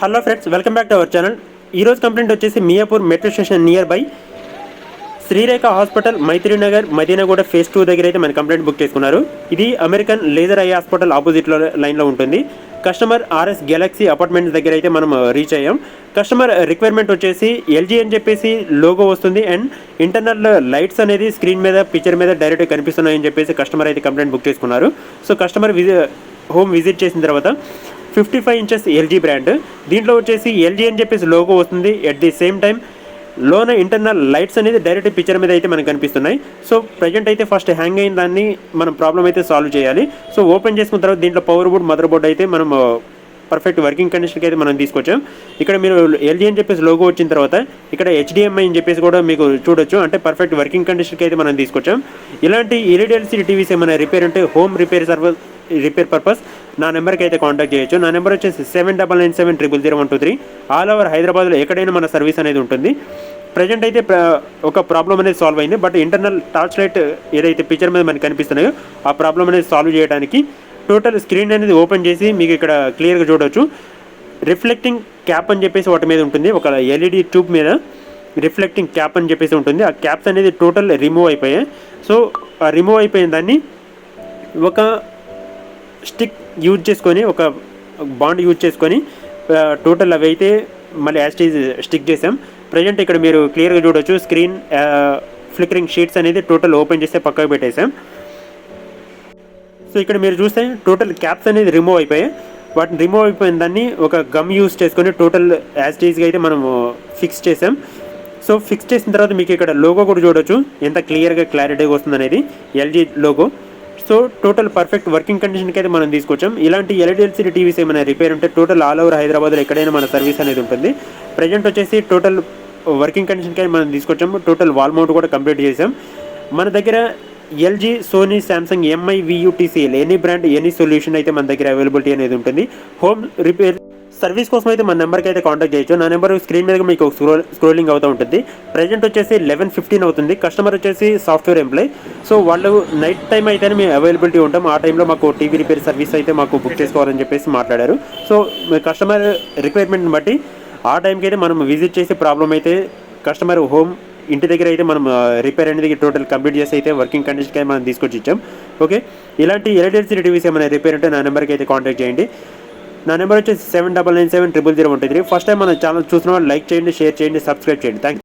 Hello friends, welcome back to our channel. ఈరోజు complaint వచ్చేసి Miyapur metro station near by Srirekha hospital, Maitri Nagar, Madinaguda phase 2 దగ్గర అయితే మన కంప్లైంట్ బుక్ చేసుకున్నారు. ఇది అమెరికన్ లేజర్ ఐ హాస్పిటల్ ఆపోజిట్లో లైన్లో ఉంటుంది. కస్టమర్ ఆర్ఎస్ గెలాక్సీ అపార్ట్మెంట్స్ దగ్గర అయితే మనం రీచ్ అయ్యాం. కస్టమర్ రిక్వైర్మెంట్ వచ్చేసి ఎల్జీ అని చెప్పేసి లోగో వస్తుంది అండ్ ఇంటర్నల్ లైట్స్ అనేది స్క్రీన్ మీద పిక్చర్ మీద డైరెక్ట్గా కనిపిస్తున్నాయని చెప్పేసి కస్టమర్ అయితే కంప్లైంట్ బుక్ చేసుకున్నారు. సో కస్టమర్ హోమ్ విజిట్ చేసిన తర్వాత 55 ఇంచెస్ ఎల్జీ బ్రాండ్, దీంట్లో వచ్చేసి ఎల్జీ అని చెప్పేసి లోగో వస్తుంది. ఎట్ ది సేమ్ టైం లోన ఇంటర్నల్ లైట్స్ అనేది డైరెక్ట్ పిక్చర్ మీద అయితే మనకు కనిపిస్తున్నాయి. సో ప్రజెంట్ అయితే ఫస్ట్ హ్యాంగ్ అయిన దాన్ని మనం ప్రాబ్లం అయితే సాల్వ్ చేయాలి. సో ఓపెన్ చేసుకున్న తర్వాత దీంట్లో పవర్ బోర్డ్, మదర్ బోర్డ్ అయితే మనం పర్ఫెక్ట్ వర్కింగ్ కండిషన్కి అయితే మనం తీసుకొచ్చాం. ఇక్కడ మీరు ఎల్జీ అని చెప్పేసి లోగో వచ్చిన తర్వాత ఇక్కడ HDMI అని చెప్పేసి కూడా మీకు చూడొచ్చు, అంటే పర్ఫెక్ట్ వర్కింగ్ కండిషన్కి అయితే మనం తీసుకొచ్చాం. ఇలాంటి ఎల్ఈడి టీవీస్ ఏమైనా రిపేర్ ఉంటే హోమ్ రిపేర్ పర్పస్ నా నెంబర్కి అయితే కాంటాక్ట్ చేయొచ్చు. నా నెంబర్ వచ్చేసి 7997000123. ఆల్ ఓవర్ హైదరాబాద్లో ఎక్కడైనా మన సర్వీస్ అనేది ఉంటుంది. ప్రజెంట్ అయితే ఒక ప్రాబ్లం అనేది సాల్వ్ అయింది. బట్ ఇంటర్నల్ టార్చ్ లైట్ ఏదైతే పిక్చర్ మీద మనకు కనిపిస్తున్నాయో ఆ ప్రాబ్లం అనేది సాల్వ్ చేయడానికి టోటల్ స్క్రీన్ అనేది ఓపెన్ చేసి మీకు ఇక్కడ క్లియర్గా చూడవచ్చు. రిఫ్లెక్టింగ్ క్యాప్ అని చెప్పేసి వాటి మీద ఉంటుంది. ఒక ఎల్ఈడి ట్యూబ్ మీద రిఫ్లెక్టింగ్ క్యాప్ అని చెప్పేసి ఉంటుంది. ఆ క్యాప్స్ అనేది టోటల్ రిమూవ్ అయిపోయాయి. సో ఆ రిమూవ్ అయిపోయిన దాన్ని ఒక స్టిక్ యూజ్ చేసుకొని, ఒక బాండ్ యూజ్ చేసుకొని టోటల్ అవి అయితే మళ్ళీ యాస్టీజ్ స్టిక్ చేసాం. ప్రజెంట్ ఇక్కడ మీరు క్లియర్గా చూడవచ్చు. స్క్రీన్ ఫ్లికరింగ్ షీట్స్ అనేది టోటల్ ఓపెన్ చేస్తే పక్కకు పెట్టేసాం. సో ఇక్కడ మీరు చూస్తే టోటల్ క్యాప్స్ అనేది రిమూవ్ అయిపోయాయి. వాటిని రిమూవ్ అయిపోయిన దాన్ని ఒక గమ్ యూజ్ చేసుకొని టోటల్ యాస్టీజ్గా అయితే మనం ఫిక్స్ చేసాం. సో ఫిక్స్ చేసిన తర్వాత మీకు ఇక్కడ లోగో కూడా చూడవచ్చు, ఎంత క్లారిటీగా వస్తుంది అనేది LG logo. So total perfect working కండిషన్కి అయితే మనం తీసుకొచ్చాం. ఇలాంటి ఎల్ఈడి టీవీస్ ఏమైనా రిపేర్ ఉంటే టోటల్ ఆల్ ఓవర్ హైదరాబాద్లో ఎక్కడైనా మన సర్వీస్ అనేది ఉంటుంది. ప్రజెంట్ వచ్చేసి టోటల్ వర్కింగ్ కండిషన్కి అయితే మనం తీసుకొచ్చాము. టోటల్ వాల్ మౌంట్ కూడా కంప్లీట్ చేసాం. మన దగ్గర LG, Sony, Samsung, MI, VU, TCL any brand any solution అయితే మన దగ్గర అవైలబిలిటీ అనేది ఉంటుంది. హోమ్ రిపేర్ సర్వీస్ కోసం అయితే మన నెంబర్కి అయితే కాంటాక్ట్ చేయొచ్చు. నా నెంబర్ స్క్రీన్ మీద మీకు స్క్రోలింగ్ అవుతూ ఉంటుంది. ప్రజెంట్ వచ్చేసి 11:15 అవుతుంది. కస్టమర్ వచ్చేసి సాఫ్ట్వేర్ ఎంప్లాయ్. సో వాళ్ళు నైట్ టైం అయితేనే మేము అవైలబిలిటీ ఉంటాం. ఆ టైంలో మాకు టీవీ రిపేర్ సర్వీస్ అయితే మాకు బుక్ చేసుకోవాలని చెప్పేసి మాట్లాడారు. సో కస్టమర్ రిక్వైర్మెంట్ని బట్టి ఆ టైంకి అయితే మనం విజిట్ చేసి ప్రాబ్లం అయితే కస్టమర్ హోమ్ ఇంటి దగ్గర అయితే మనం రిపేర్ అనేది టోటల్ కంప్లీట్ చేసి అయితే వర్కింగ్ కండిషన్కి అయితే మనం తీసుకొచ్చి ఇచ్చాం. ఓకే, ఇలాంటి ఎల్ఈడి టీవీస్ ఏమైనా రిపేర్ ఉంటే నా నెంబర్కి అయితే కాంటాక్ట్ చేయండి. నా నెంబర్ వచ్చేసి 7997000123. ఫస్ట్ టైం మన ఛానల్ చూసిన వాళ్ళు లైక్ చేయండి, షేర్ చేయండి, సబ్స్క్రైబ్ చేయండి. Thank you.